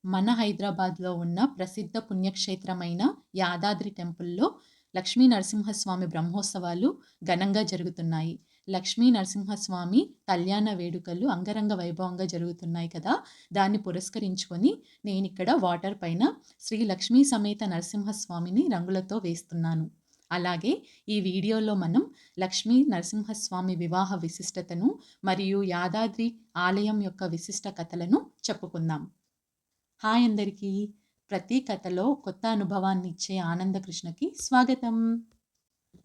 మన హైదరాబాద్‌లో ఉన్న ప్రసిద్ధ పుణ్యక్షేత్రమైన యాదాద్రి టెంపుల్‌లో లక్ష్మీ నరసింహస్వామి బ్రహ్మోత్సవాలు ఘనంగా జరుగుతున్నాయి. లక్ష్మీ నరసింహస్వామి కళ్యాణ వేడుకలు అంగరంగ వైభవంగా జరుగుతున్నాయి కదా! దాన్ని పురస్కరించుకొని నేనిక్కడ వాటర్ పైన శ్రీ లక్ష్మీ సమేత నరసింహస్వామిని రంగులతో వేస్తున్నాను. అలాగే ఈ వీడియోలో మనం లక్ష్మీ నరసింహస్వామి వివాహ విశిష్టతను మరియు యాదాద్రి ఆలయం యొక్క విశిష్ట కథలను చెప్పుకుందాం. హాయ్ అందరికీ! ప్రతి కథలో కొత్త అనుభవాన్ని ఇచ్చే ఆనందకృష్ణకి స్వాగతం.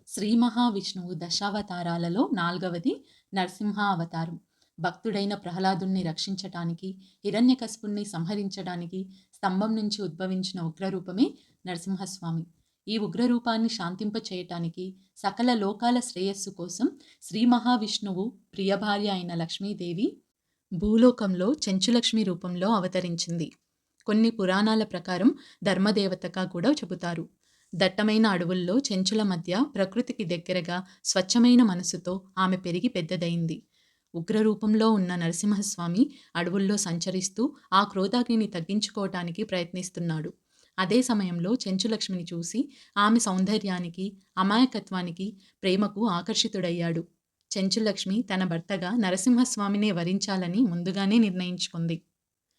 శ్రీ మహావిష్ణువు దశావతారాలలో 4వది నరసింహ అవతారం. భక్తుడైన ప్రహ్లాదుణ్ణి రక్షించటానికి, హిరణ్యకశిపుణ్ణి సంహరించడానికి స్తంభం నుంచి ఉద్భవించిన ఉగ్రరూపమే నరసింహస్వామి. ఈ ఉగ్రరూపాన్ని శాంతింపచేయటానికి, సకల లోకాల శ్రేయస్సు కోసం శ్రీ మహావిష్ణువు ప్రియభార్య అయిన లక్ష్మీదేవి భూలోకంలో చెంచులక్ష్మి రూపంలో అవతరించింది. కొన్ని పురాణాల ప్రకారం ధర్మదేవతగా కూడా చెబుతారు. దట్టమైన అడవుల్లో చెంచుల మధ్య ప్రకృతికి దగ్గరగా స్వచ్ఛమైన మనసుతో ఆమె పెరిగి పెద్దదైంది. ఉగ్రరూపంలో ఉన్న నరసింహస్వామి అడవుల్లో సంచరిస్తూ ఆ క్రోధాగ్నిని తగ్గించుకోవటానికి ప్రయత్నిస్తున్నాడు. అదే సమయంలో చెంచులక్ష్మిని చూసి ఆమె సౌందర్యానికి, అమాయకత్వానికి, ప్రేమకు ఆకర్షితుడయ్యాడు. చెంచులక్ష్మి తన భర్తగా నరసింహస్వామినే వరించాలని ముందుగానే నిర్ణయించుకుంది.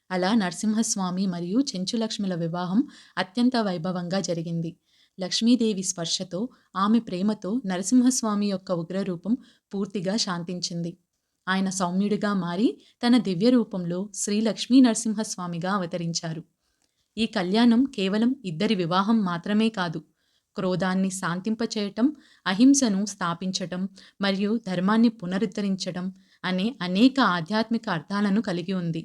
అలా నరసింహస్వామి మరియు చెంచులక్ష్మిల వివాహం అత్యంత వైభవంగా జరిగింది. లక్ష్మీదేవి స్పర్శతో, ఆమె ప్రేమతో నరసింహస్వామి యొక్క ఉగ్రరూపం పూర్తిగా శాంతించింది. ఆయన సౌమ్యుడిగా మారి తన దివ్య రూపంలో శ్రీ లక్ష్మీ నరసింహస్వామిగా అవతరించారు. ఈ కళ్యాణం కేవలం ఇద్దరి వివాహం మాత్రమే కాదు, క్రోధాన్ని శాంతింపచేయటం, అహింసను స్థాపించటం మరియు ధర్మాన్ని పునరుద్ధరించటం అనే అనేక ఆధ్యాత్మిక అర్థాలను కలిగి ఉంది.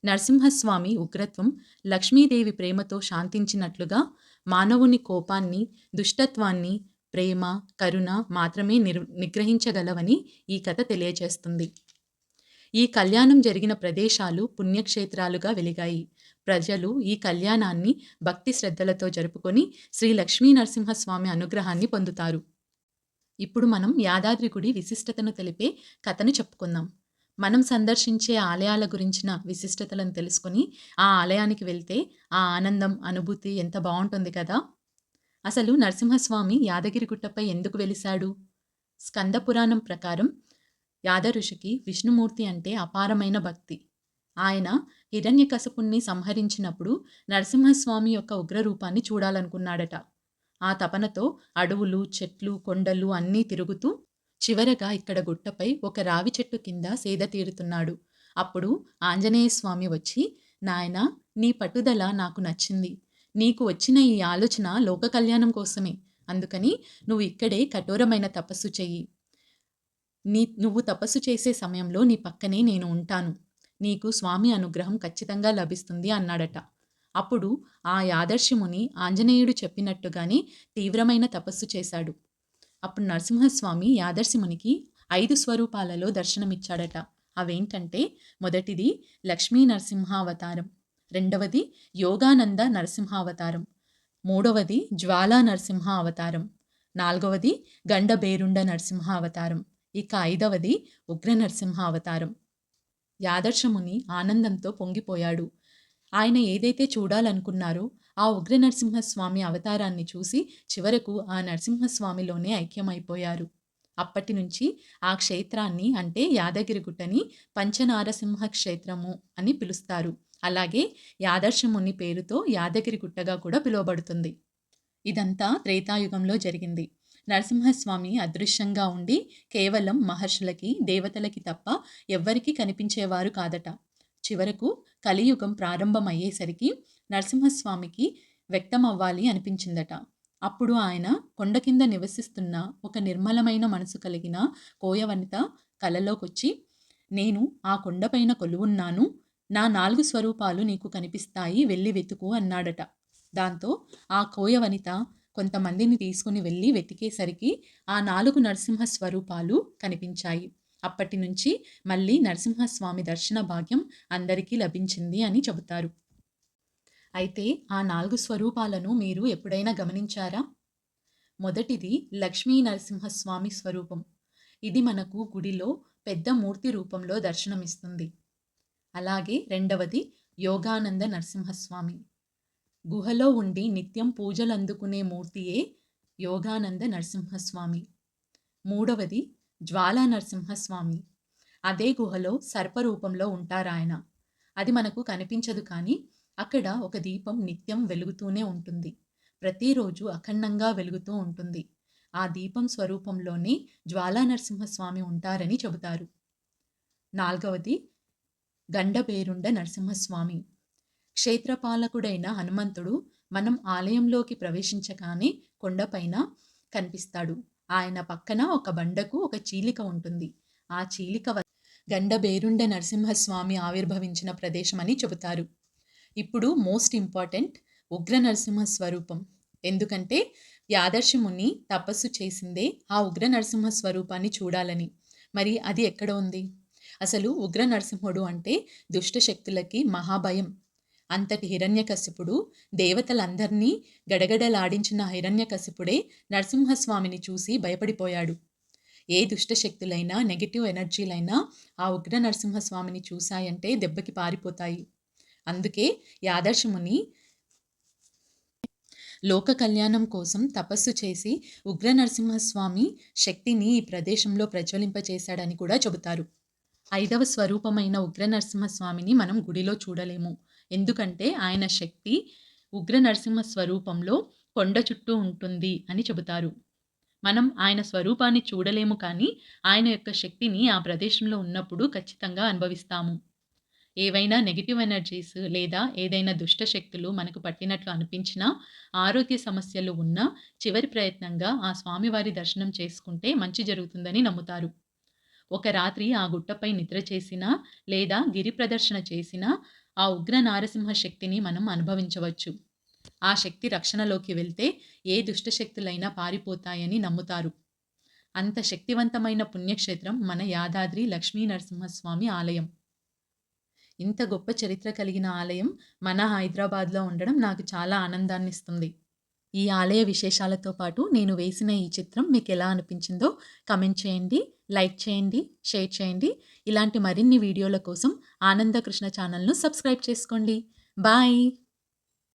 నరసింహస్వామి ఉగ్రత్వం లక్ష్మీదేవి ప్రేమతో శాంతించినట్లుగా మానవుని కోపాన్ని, దుష్టత్వాన్ని ప్రేమ, కరుణ మాత్రమే నిగ్రహించగలవని ఈ కథ తెలియచేస్తుంది. ఈ కళ్యాణం జరిగిన ప్రదేశాలు పుణ్యక్షేత్రాలుగా వెలిగాయి. ప్రజలు ఈ కళ్యాణాన్ని భక్తి శ్రద్ధలతో జరుపుకొని శ్రీ లక్ష్మీ నరసింహస్వామి అనుగ్రహాన్ని పొందుతారు. ఇప్పుడు మనం యాదాద్రి గుడి విశిష్టతను తెలిపే కథను చెప్పుకుందాం. మనం సందర్శించే ఆలయాల గురించిన విశిష్టతలను తెలుసుకొని ఆ ఆలయానికి వెళ్తే ఆ ఆనందం, అనుభూతి ఎంత బావుంటుంది కదా! అసలు నరసింహస్వామి యాదగిరిగుట్టపై ఎందుకు వెలిశాడు? స్కంద పురాణం ప్రకారం యాద ఋషికి విష్ణుమూర్తి అంటే అపారమైన భక్తి. ఆయన హిరణ్యకశిపుణ్ణి సంహరించినప్పుడు నరసింహస్వామి యొక్క ఉగ్రరూపాన్ని చూడాలనుకున్నాడట. ఆ తపనతో అడవులు, చెట్లు, కొండలు అన్నీ తిరుగుతూ చివరగా ఇక్కడ గుట్టపై ఒక రావి చెట్టు కింద సేద తీరుతున్నాడు. అప్పుడు ఆంజనేయస్వామి వచ్చి, నాయనా, నీ పట్టుదల నాకు నచ్చింది. నీకు వచ్చిన ఈ ఆలోచన లోక కళ్యాణం కోసమే. అందుకని నువ్వు ఇక్కడే కఠోరమైన తపస్సు చెయ్యి. నువ్వు తపస్సు చేసే సమయంలో నీ పక్కనే నేను ఉంటాను. నీకు స్వామి అనుగ్రహం ఖచ్చితంగా లభిస్తుంది అన్నాడట. అప్పుడు ఆ యాదర్శిముని ఆంజనేయుడు చెప్పినట్టుగానే తీవ్రమైన తపస్సు చేశాడు. అప్పుడు నరసింహస్వామి యాదర్శిమునికి 5 స్వరూపాలలో దర్శనమిచ్చాడట. అవేంటంటే, మొదటిది లక్ష్మీ నరసింహావతారం, రెండవది యోగానంద నరసింహావతారం, మూడవది జ్వాలా నరసింహ అవతారం, నాలుగవది గండబేరుండ నరసింహ అవతారం, ఇక 5వది ఉగ్ర నరసింహ అవతారం. యాదర్శముని ఆనందంతో పొంగిపోయాడు. ఆయన ఏదైతే చూడాలనుకున్నారో ఆ ఉగ్ర నరసింహస్వామి అవతారాన్ని చూసి చివరకు ఆ నరసింహస్వామిలోనే ఐక్యమైపోయారు. అప్పటి నుంచి ఆ క్షేత్రాన్ని అంటే యాదగిరిగుట్టని పంచనారసింహ క్షేత్రము అని పిలుస్తారు. అలాగే యాదర్శముని పేరుతో యాదగిరిగుట్టగా కూడా పిలువబడుతుంది. ఇదంతా త్రేతాయుగంలో జరిగింది. నరసింహస్వామి అదృశ్యంగా ఉండి కేవలం మహర్షులకి, దేవతలకి తప్ప ఎవ్వరికీ కనిపించేవారు కాదట. చివరకు కలియుగం ప్రారంభమయ్యేసరికి నరసింహస్వామికి వ్యక్తమవ్వాలి అనిపించిందట. అప్పుడు ఆయన కొండ కింద నివసిస్తున్న ఒక నిర్మలమైన మనసు కలిగిన కోయవనిత కలలోకొచ్చి, నేను ఆ కొండపైన కొలువున్నాను, నా 4 స్వరూపాలు నీకు కనిపిస్తాయి, వెళ్ళి వెతుకు అన్నాడట. దాంతో ఆ కోయవనిత కొంతమందిని తీసుకుని వెళ్ళి వెతికేసరికి ఆ 4 నరసింహ స్వరూపాలు కనిపించాయి. అప్పటి నుంచి మళ్ళీ నరసింహస్వామి దర్శన భాగ్యం అందరికీ లభించింది అని చెబుతారు. అయితే ఆ 4 స్వరూపాలను మీరు ఎప్పుడైనా గమనించారా? మొదటిది లక్ష్మీ నరసింహస్వామి స్వరూపం. ఇది మనకు గుడిలో పెద్ద మూర్తి రూపంలో దర్శనమిస్తుంది. అలాగే రెండవది యోగానంద నరసింహస్వామి. గుహలో ఉండి నిత్యం పూజలందుకునే మూర్తియే యోగానంద నరసింహస్వామి. మూడవది జ్వాలా నరసింహస్వామి. అదే గుహలో సర్పరూపంలో ఉంటారాయన. అది మనకు కనిపించదు కానీ అక్కడ ఒక దీపం నిత్యం వెలుగుతూనే ఉంటుంది. ప్రతిరోజు అఖండంగా వెలుగుతూ ఉంటుంది. ఆ దీపం స్వరూపంలోనే జ్వాలా నరసింహస్వామి ఉంటారని చెబుతారు. నాలుగవది గండబేరుండ నరసింహస్వామి. క్షేత్రపాలకుడైన హనుమంతుడు మనం ఆలయంలోకి ప్రవేశించగానే కొండపైన కనిపిస్తాడు. ఆయన పక్కన ఒక బండకు ఒక చీలిక ఉంటుంది. ఆ చీలిక గండబేరుండ నరసింహస్వామి ఆవిర్భవించిన ప్రదేశమని చెబుతారు. ఇప్పుడు మోస్ట్ ఇంపార్టెంట్ ఉగ్ర నరసింహ స్వరూపం. ఎందుకంటే యాదర్శి ముని తపస్సు చేసిందే ఆ ఉగ్ర నరసింహ స్వరూపాన్ని చూడాలని. మరి అది ఎక్కడ ఉంది? అసలు ఉగ్ర నరసింహుడు అంటే దుష్ట శక్తులకి మహాభయం. అంతటి హిరణ్యకశిపుడు దేవతలందర్నీ గడగడలాడించిన హిరణ్యకశిపుడే నరసింహస్వామిని చూసి భయపడిపోయాడు. ఏ దుష్టశక్తులైనా నెగిటివ్ ఎనర్జీలైనా ఆ ఉగ్ర నరసింహస్వామిని చూశాయంటే దెబ్బకి పారిపోతాయి. అందుకే యాదర్శముని లోక కళ్యాణం కోసం తపస్సు చేసి ఉగ్ర నరసింహస్వామి శక్తిని ఈ ప్రదేశంలో ప్రజ్వలింపచేశాడని కూడా చెబుతారు. 5వ స్వరూపమైన ఉగ్ర నరసింహస్వామిని మనం గుడిలో చూడలేము. ఎందుకంటే ఆయన శక్తి ఉగ్ర నరసింహ స్వరూపంలో కొండ చుట్టూ ఉంటుంది అని చెబుతారు. మనం ఆయన స్వరూపాన్ని చూడలేము కానీ ఆయన యొక్క శక్తిని ఆ ప్రదేశంలో ఉన్నప్పుడు ఖచ్చితంగా అనుభవిస్తాము. ఏవైనా నెగిటివ్ ఎనర్జీస్ లేదా ఏదైనా దుష్ట శక్తులు మనకు పట్టినట్లు అనిపించినా, ఆరోగ్య సమస్యలు ఉన్నా చివరి ప్రయత్నంగా ఆ స్వామివారి దర్శనం చేసుకుంటే మంచి జరుగుతుందని నమ్ముతారు. ఒక రాత్రి ఆ గుట్టపై నిద్ర చేసినా లేదా గిరి ప్రదర్శన చేసినా ఆ ఉగ్ర నారసింహ శక్తిని మనం అనుభవించవచ్చు. ఆ శక్తి రక్షణలోకి వెళ్తే ఏ దుష్టశక్తులైనా పారిపోతాయని నమ్ముతారు. అంత శక్తివంతమైన పుణ్యక్షేత్రం మన యాదాద్రి లక్ష్మీ నరసింహస్వామి ఆలయం. ఇంత గొప్ప చరిత్ర కలిగిన ఆలయం మన హైదరాబాద్లో ఉండడం నాకు చాలా ఆనందాన్నిస్తుంది. ఈ ఆలయ విశేషాలతో పాటు నేను వేసిన ఈ చిత్రం మీకు ఎలా అనిపించిందో కమెంట్ చేయండి, లైక్ చేయండి, షేర్ చేయండి. ఇలాంటి మరిన్ని వీడియోల కోసం ఆనంద కృష్ణ ఛానల్ను సబ్స్క్రైబ్ చేసుకోండి. బాయ్.